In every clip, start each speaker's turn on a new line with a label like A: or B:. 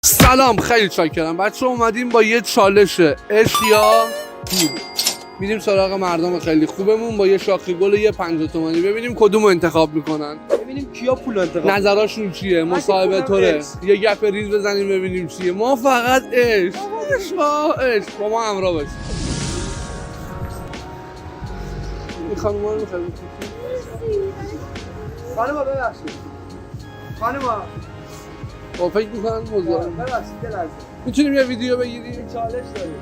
A: سلام، خیلی چاکرم بچه. اومدیم با یه چالش عشق یا پول. میریم سراغ مردم خیلی خوبمون با یه شاخی گل و یه 50 تومانی، ببینیم کدومو انتخاب میکنن،
B: ببینیم کیا پول انتخاب
A: نظراشون چیه، مصاحبه طوره، یه گپ ریز بزنیم ببینیم چیه. ما فقط عشق با ما همراه باشید. این خانوما رو می‌خوایم
B: خانم ببخشید خانم
A: با فکر میکنن موضوع
B: ببخشید یه لحظه
A: میتونیم یه ویدیو بگیریم؟
B: چالش داریم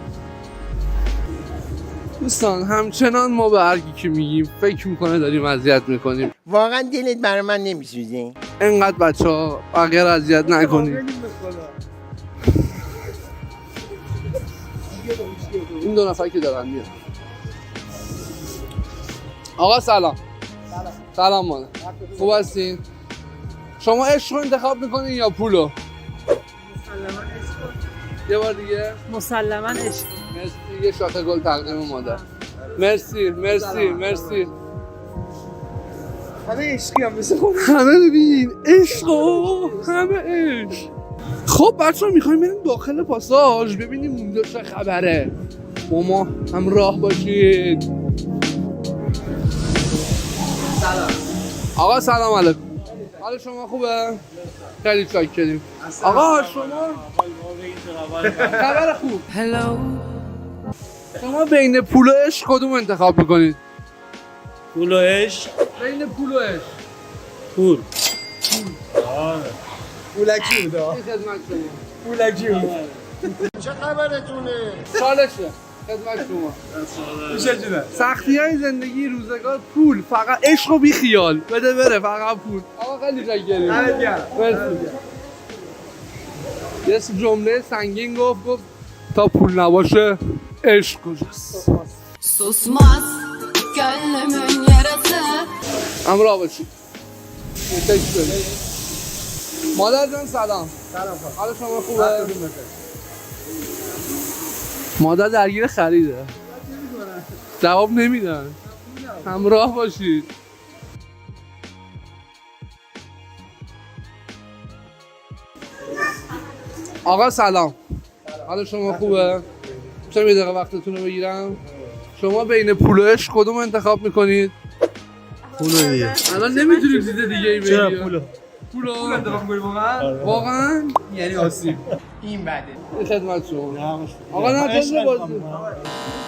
A: دوستان. همچنان ما به هر کی که میگیم فکر میکنه داریم اذیت میکنیم.
C: واقعا دلت برای من نمیسوزه؟
A: انقدر بچه‌ها بقیه رو اذیت نکنید. این دو نفر که دارن میان. آقا سلام. سلام ماده. خوب هستین؟ شما عشق رو انتخاب میکنین یا پولو؟
D: مسلما عشق.
A: یه بار دیگه.
D: مسلما عشق.
A: مرسی. یه شاخه گل تقدیم مادر. مرسی.
B: همه عشقی هم مثل خود
A: همه ببین عشق و همه عشق. خب بچه ها میخوایم بریم داخل پاساژ ببینیم اونجا چه خبره. با ما همراه باشید.
B: سلام
A: آقا سلام علیکم. حال شما خوبه؟ خیلی چاکریم. آقا شما خبر خوب. شما بین پول و عشق کدوم انتخاب میکنید؟
E: پول و عشق.
A: بین پول و عشق.
E: پول.
B: پولکی بوده
A: این خدمت شما.
B: پولکی بوده
C: چه خبرتونه؟
A: چالشه خدمت شما.
B: میشه جونه
A: سختی های زندگی روزگار پول، فقط عشق و بی خیال بده بره، فقط پول. آقا خیلی چاکریم.
B: دمت گرم.
A: مرسی. یه جمله سنگین گفت تا پول نباشه عشق کجاست.
F: Susmaz gönlümün yarası.
A: همراه باشید. تکس برید. مادر جان سلام.
B: سلام
A: حال شما خوبه؟ مادر درگیر خریده. جواب نمیدن. همراه باشید. آقا سلام. حال شما خوبه؟ میتونم یه دقیقه وقتتون رو بگیرم؟ شما بین پول و عشق کدوم انتخاب میکنید؟
E: پول دیگه.
A: الان نمیتونیم چیز دیگه ای بگیم.
E: چرا پولو؟
A: پول
B: انتخاب می‌کنی واقعا
A: واقعا؟
B: یعنی آسیب این بده
A: این خدمت شما. آقا نه تازه بازی.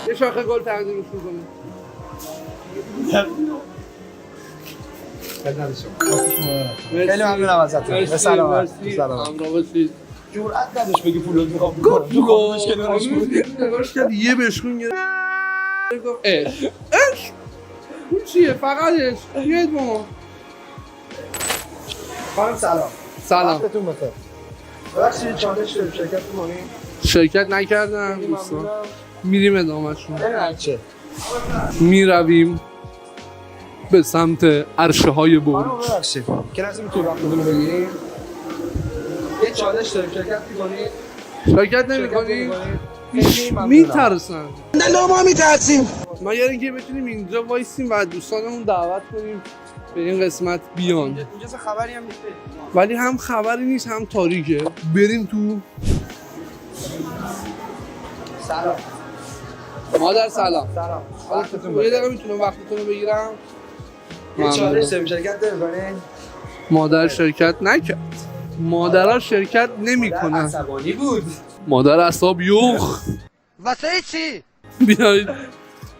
A: یه شاخه گل تقدیمش میکنیم.
B: خیلی ممنونم ازتون به سلامت.
A: همراه باشید.
B: جرأت نداشت بگی پولو میخوام
A: گفت پولو
B: کنارش
A: نگاش کرد یه بشکون گرفت. گفت عشق پول چیه؟ فقط عشق. بیاید با ما.
B: خانم سلام
A: سلام.
B: وقتتون بخیر ببخشید چالش داریم شرکت کنیم
A: شرکت نکردم دوستان. میریم ادامه‌شون.
B: چه
A: میرویم به سمت عرشه های برج.
B: خانم ببخشید که لازم میتونی وقتتون رو بگیریم یه چالش داریم شرکت می‌کنید
A: شرکت نمی‌کنی؟ میترسن.
C: نه ما میترسیم.
A: مگر اینکه بتونیم اینجا وایسیم و دوستانمون دعوت کنیم به این قسمت بیان.
B: اینجا خبری هم نیست
A: ولی هم خبری نیست هم تاریکه. بریم تو.
B: سلام
A: مادر سلام.
B: سلام
A: حالتون یه دقیقه میتونم وقتتون رو بگیرم؟
B: یه چالش
A: ممنون.
B: داریم شرکت نمی‌کنید
A: مادر شرکت نکرد. مادرها شرکت نمیکنن.
B: عصبانی بود
A: مادر اعصاب یوخ.
C: واسه چی؟
A: بیایید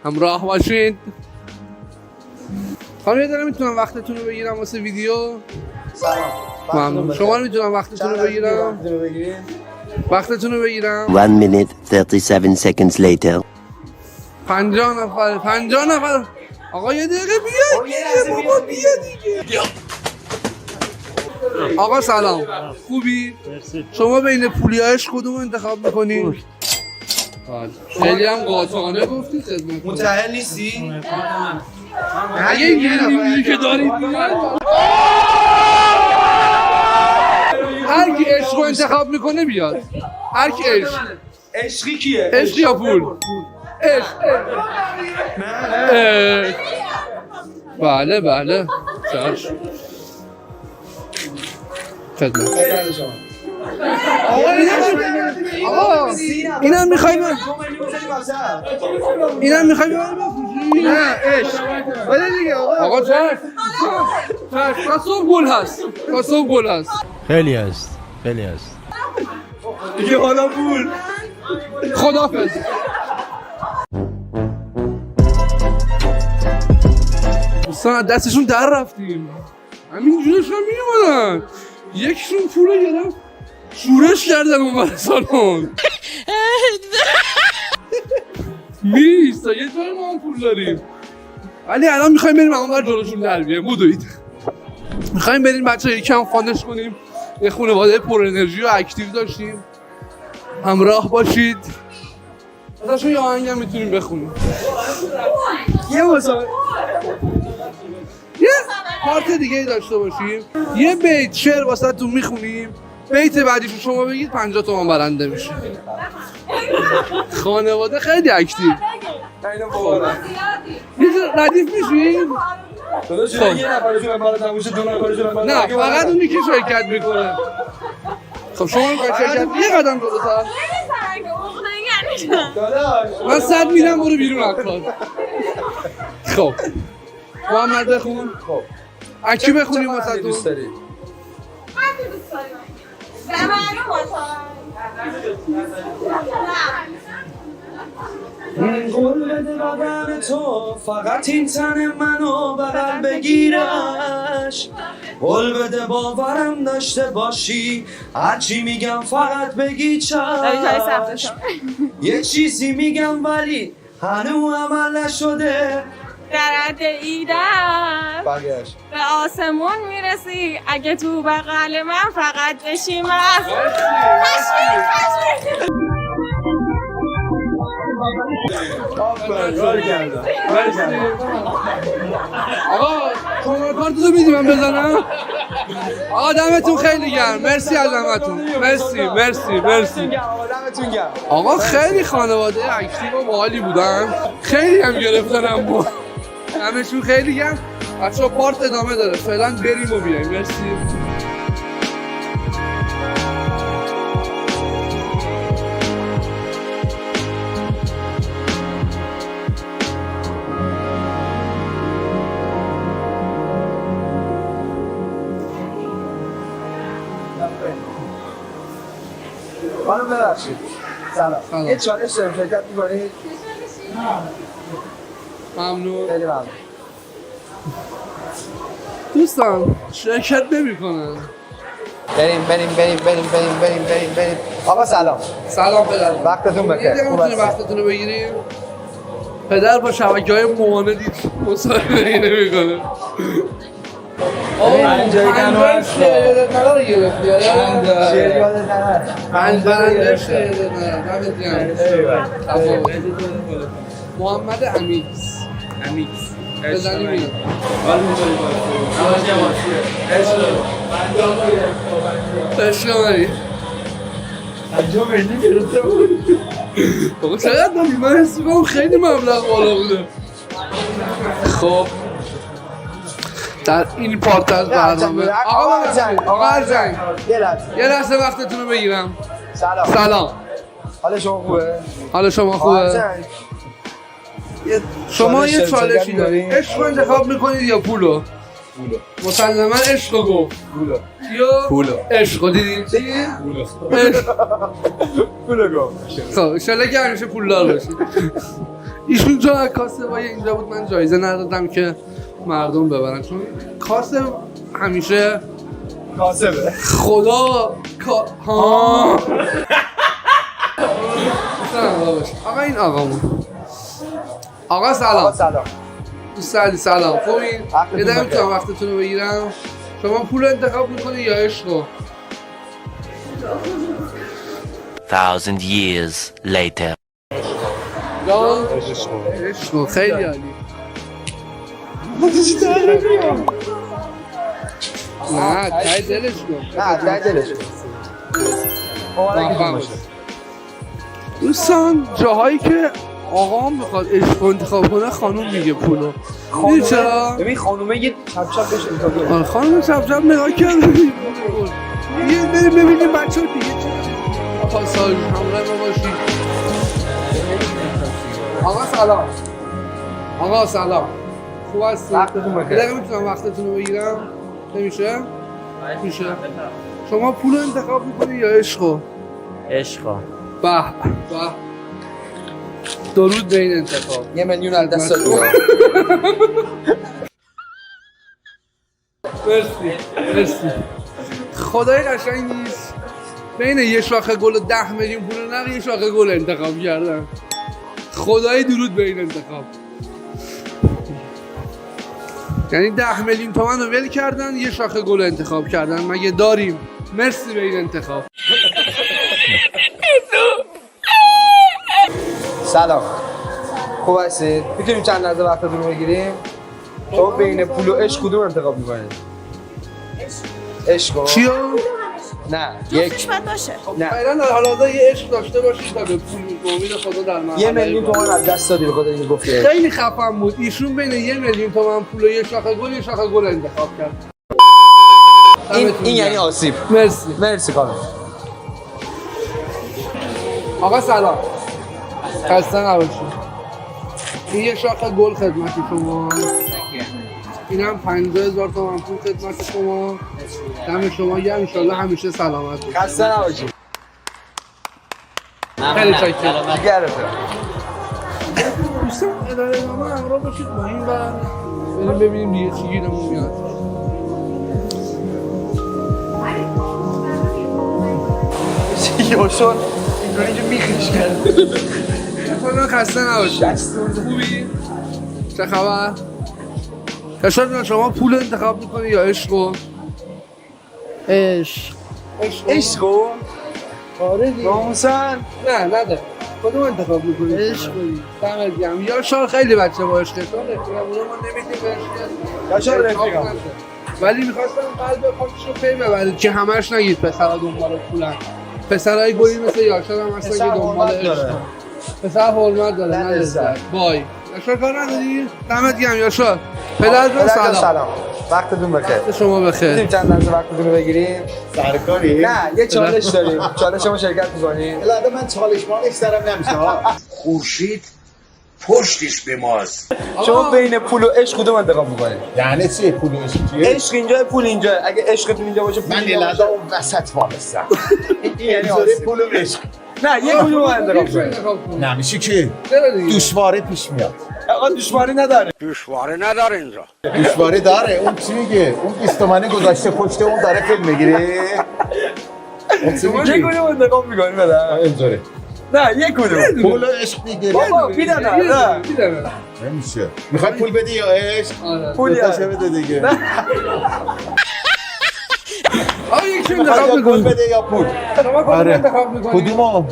A: همراه باشید. خانم یه دقیقه میتونم وقتتون رو بگیرم واسه ویدیو؟
B: سلام
A: ممنون. شما میتونم وقتتون رو بگیرم؟ وقتتون رو بگیرم؟
C: 1 minute 37 seconds later.
A: 50 نفر. آقا یه دقیقه بیاید دیگه بابا، بیا دیگه. آقا سلام. خوبی؟ شما بین پولی عشق کدوم انتخاب میکنی؟ خیلی هم قاطعانه گفتی خدمت.
B: متأهل نیستی؟
A: اگه اینجوری که دارید هر کی عشق رو انتخاب میکنه بیاد. هر کی عشق.
B: عشقی کیه؟
A: عشق یا پول؟ عشق. بله چشم. خدمت.
B: آقا
A: اینم میخوای اینم میخوای بفروشی؟
B: نه عشق بده دیگه
A: آقا چشم تا صبح گل هست تا صبح گل هست
E: خیلی است خیلی است.
B: دیگه حالا پول
A: خدافظ. دوستان دستشون در رفتیم همین جورش هم میمونن یکشون پول گرفت شورش کردن اون بر سالون میریستا یه طور ما هم پول داریم ولی الان میخوایم بریم اون بر جلوشون در بیایم بودوید میخوایم بریم بچه یکم فانش کنیم یه خانواده پر انرژی و اکتیو داشتیم همراه باشید ازشون یه آهنگ هم میتونیم بخونیم
B: یه مسابقه
A: یه پارت دیگه داشته باشیم یه بیت شعر واسه تو میخونیم بیت بعدیشو شما بگید 50 تومان برنده میشه خانواده خیلی اکتیو
B: اینو بابا
A: یه ردیف میشیم
B: داداش یه نفرشون بالا تموشه دو نفرشون بالا
A: نه فقط اونی که شرکت میکنه خب شما میخواید شرکت یه قدم جلوتر
B: داداش
A: من 100 میرم برو بیرون از کار خب محمد بخون
B: خب
A: اکی بخونیم واسه تو
B: دوست داری قول بده بدن تو فقط این تن منو بغل بگیرش قول بده باورم داشته باشی هرچی میگم فقط بگی چشم یه چیزی میگم ولی هنو عمل نشده
D: در حد ایدم
B: برگشت
D: به آسمون میرسی اگه تو بغل من فقط بشی مست
A: آقا شما کارتو میدی من بزنم آقا دمتون خیلی گرم مرسی از همتون مرسی مرسی مرسی
B: دمتون گرم
A: آقا خیلی خانواده اکتیو و باحالی بودن خیلی هم گرفتنم بود همشون خیلی گرم بچه‌ها پارت ادامه داره فعلا بریم و بیایم مرسی
B: خانم ببخشید
A: سلام.
B: سلام یه چالش داریم شرکت می‌کنید
A: ممنون
B: خیلی ممنون
A: دوستان شرکت نمی‌کنن
B: بریم آقا سلام
A: سلام پدر
B: وقتتون بخیر خوب
A: میتونی
B: هستید
A: وقتتون رو بگیریم پدر با شبکه‌های معاندی مصاحبه نمی‌کنه محمد امیکس بزنیم این بابا چقدر داری؟ من حس می‌کنم خیلی مبلغ بالا بوده خب در این پارت از برنامه آقا ارجنگ یه لحظه وقتتون رو بگیرم سلام
B: حال شما خوبه؟
A: حالا شما خوبه؟ شما یه چالشی دارید عشق رو انتخاب میکنید یا پولو؟ مسلما عشق رو گفت پولو عشق رو دیدید چی؟
B: پولو گفت
A: خب انشالله که همیشه پولدار باشید ایشون جا کاسه وای اینجا بود من جایزه ندادم که مردم ببرن چون کاسه همیشه
B: کاسبه
A: خدا ها آقا این آقامون آقا سلام
B: سلام
A: دوست علی سلام خوبین؟
B: وقتتون
A: یه دقیقه
B: بخیر.
A: میتونم وقتتون رو بگیرم شما پول رو انتخاب میکنی یا عشق رو؟
C: 1,000 years later.
A: یا عشق رو خیلی عالی نه تای دلش کن
B: نه در دلش
A: موفق باشه. دوستان جاهایی که آقا میخواد عشق رو انتخاب کنه خانوم میگه پولو میدونی چرا؟
B: ببین خانومه یه چپ چپ بهش انتخاب
A: آره خانوم چپ چپ نگاه کرد یه بریم ببینیم بچه ها دیگه چه پاساژ همراه ما باشید. آقا سلام. آقا سلام. خوب هستی؟
B: وقتتون بخیر.
A: یه دقیقه میتونم وقتتون رو بگیرم؟ نمیشه؟ میشه. شما پول رو انتخاب میکنی یا عشقو؟
E: عشقا.
A: به به. درود به این انتخاب.
B: 1 میلیون از دست داد.
A: مرسی. خدای قشنگ نیست. بین یه شاخه گل و 10 میلیون پول نقد یه شاخه گل انتخاب کردم. خدای درود به این انتخاب. یعنی 10 میلیون تومان رو ول کردن یه شاخه گل انتخاب کردن. مگه داریم؟ مرسی به این انتخاب.
B: سلام. خوب هستید؟ میتونیم چند لحظه وقتتون رو بگیریم؟ شما بین پول و عشق کدوم انتخاب میکنید؟ عشق.
A: چیو؟
B: نه.
D: جفتش باید باشه.
B: نه.
A: فعلا در حال حاضر یه عشق داشته باشید تا به پول به امید خدا در مرحله
B: 1 میلیون تومان از دست دادی به خاطر اینکه گفتی.
A: خیلی خفن بود. ایشون بین 1 میلیون تومان پول و یه شاخه گل انتخاب کرد.
B: این یعنی آسیب. مرسی خانم.
A: آقا سلام. خسته نباشید. این یه شاخه گل خدمت شما. اینم 50,000 تومان پول خدمت شما. دم شما گرم، ان شاءالله همیشه سلامت باشید.
B: خسته نباشید.
A: خیلی چاکرم.
B: گرفته.
A: دوستان اداره نامه همراه باشید با این و بریم ببینیم دیگه چی گیرمون میاد.
B: یوشون اینجوری که میخیش کرد.
A: اتفاقا خسته نباشید. خوبی؟ چه خبر؟ کشور شما پول انتخاب میکنی یا عشقو؟
E: عشق.
B: عشقو؟
A: آره دیگه.
B: ناموسن؟
A: نه نده. کدوم انتخاب میکنی؟
E: عشقی.
A: دمت گرم. یا شال خیلی بچه با عشقه چون رفیقمونه ما نمیدیم به عشقه.
B: یا شال رفیقم.
A: ولی میخواستم قلب خودش رو پی ببرید که همش نگید پسرها دنبال پولن. پسرهای گلی مثل یاشار هم هستن که دنبال عشق. پسر حرمت داره نه لذت. بای. یاشار کار نداری؟ دمت گرم یاشار. پدر جان سلام.
B: وقتتون بخیر.
A: شما بخیر.
B: میتونیم چند لحظه وقتتون رو بگیریم؟
G: سرکاری؟
B: نه یه چالش داریم. چالش ما شرکت می‌کنیم.
G: الان من چالش مالش سرم نمیشه ها. خورشید پشتش به ماست.
B: شما بین پول و عشق کدوم انتخاب می‌کنید؟
G: یعنی چیه پول و عشق چیه؟
B: عشق اینجا پول اینجا. اگه عشقتون اینجا باشه پول
G: من
B: اینجا
G: الان
B: باشه.
G: اون وسط وابستم.
B: این یعنی
G: اینجوری
B: آسیب.
G: پول و عشق.
B: نه یه کدوم انتخاب کنید.
G: نمیشه که
A: چرا دیگه؟
G: دشواری پیش میاد.
B: آقا دشواری نداره.
G: دشواری داره. اون چی میگه؟ اون 20 تومانی گذاشته پشت اون داره فیلم میگیره. اون چی
B: یه
G: میگه؟
B: کدوم انتخاب می‌کنید بدن؟
G: اینجوری.
B: نه یه کدوم.
G: پول و عشق میگیره.
B: بابا میدن نه.
G: نمیشه. میخوای پول بدی یا عشق؟
B: پولی
G: دوتاشو بده دیگه.
A: آره یکی
G: میخوای
A: انتخاب
G: یا پول
A: میکنی.
G: بده یا پول؟
A: شما کدوم
G: آره.
A: انتخاب میکنی؟
G: کدومو؟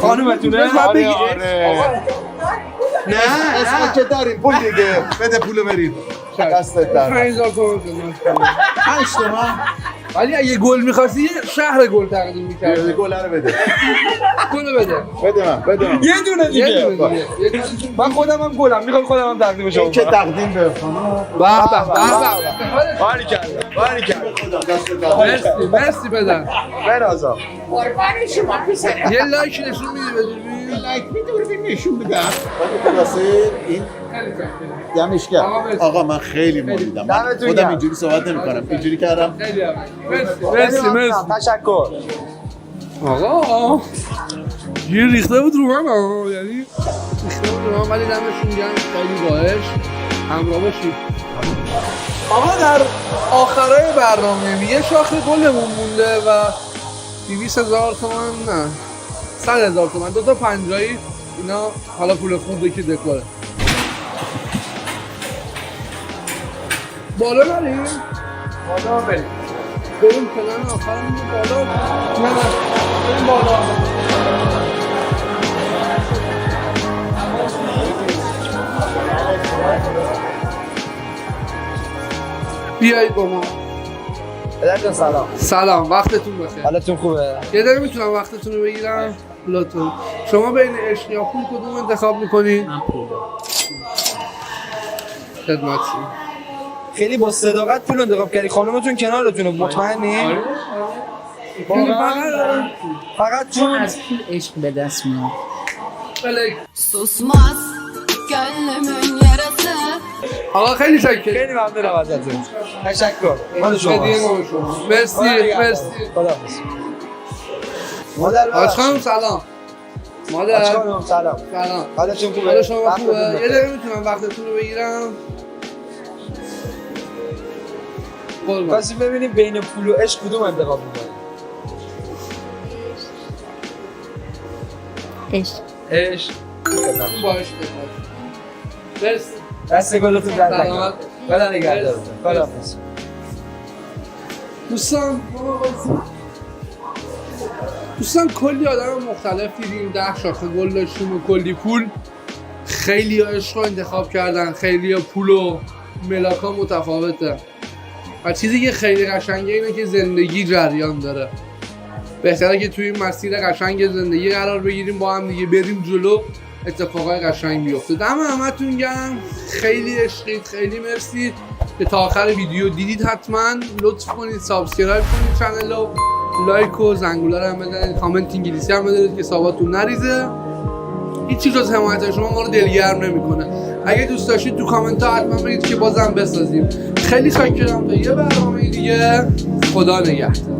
B: خانومتونه؟
G: آره آره. نه اسمو که داریم پول دیگه. بده پولو بریم. دستت در.
A: 5000 تومان خدمت.
G: 5 تومن.
A: ولی اگه گل می‌خواستی یه شهر گل تقدیم می‌کردی.
G: گل رو بده.
A: گل بده.
G: بده من.
B: یه دونه
A: یه
B: دیگه.
A: دونه دیگه. یه دونه.
B: من خودم هم گلم میخوام خودم هم تقدیم شما
G: این که تقدیم به خانم.
A: مرسی بدن.
B: بنازم.
A: یه لایک نشون میدی به دوربین؟
G: لایک دوربین نشون بدم. خلاصه این دمش گرم. آقا من خیلی مالیدم. من
B: دمتون
G: خودم
B: گرم.
G: اینجوری صحبت نمی‌کنم. اینجوری کردم.
A: خیلی هم. مرسی.
B: تشکر.
A: آقا یه ریخته بود رو من ها. یعنی ریخته بود رو من ولی دمشون گرم. خیلی باهش همراه باشید. آقا در آخرای برنامه یه شاخه گلمون مونده و 200,000 تومان نه 100,000 تومان 2 تا 50 اینا حالا پول خوبه که دکوره. بالا نریم؟
B: بالا بریم.
A: بریم پلن آخر میگه بالا. نه بریم بالا. بیایید با ما.
B: پدرجان سلام.
A: سلام وقتتون بخیر.
B: حالتون خوبه؟
A: یه دقیقه میتونم وقتتون رو بگیرم؟ لطفا. شما بین عشق یا پول کدوم انتخاب میکنید؟
E: من پول.
A: خدمت شما.
B: خیلی با صداقت پول انتخاب کردی. خانومتون کنارتونه مطمئنی؟
A: واقعا
B: فقط چون
H: از پول عشق به دست میاد.
A: بله.
F: Susmaz gönlümün yarası.
A: آقا خیلی شکر.
B: خیلی ممنونم ازتون. تشکر. مال شما.
A: هدیه مال شما. مرسی مرسی.
B: خداحافظ. مادر
A: آج خانم سلام. مادر
B: خانم سلام.
A: سلام.
B: حالتون خوبه؟
A: حال شما خوبه؟ یه دقیقه میتونم وقتتون رو بگیرم؟ قربان.
B: خواستیم ببینیم بین پول و عشق کدوم انتخاب می‌کنید؟
H: عشق.
B: عشق.
A: باش مرسی.
B: دست گلتون در
A: سلامت.
B: نکنه. خدا نگهدارتون. خداحافظ.
A: دوستان کلی آدم مختلف دیدیم، 10 شاخه گل داشتیم و کلی پول. خیلی ها عشق رو انتخاب کردن، خیلی ها پول و ملاک ها متفاوته و چیزی که خیلی قشنگه اینه که زندگی جریان داره. بهتره که توی این مسیر قشنگ زندگی قرار بگیریم، با هم دیگه بریم جلو، اتفاقای قشنگ بیفته. دم همتون گرم، خیلی عشقید، خیلی مرسی که تا آخر ویدیو دیدید. حتما لطف کنید سابسکرایب کنید چنل رو، لایک و زنگوله رو هم بزنید، کامنت انگلیسی هم بذارید که حساباتون نریزه. هیچی جز حمایت شما ما رو دلگرم نمیکنه. اگه دوست داشتید تو کامنت ها حتما بگید که بازم بسازیم. خیلی شاکرم. تا یه برنامه دیگه، خدا نگهدار.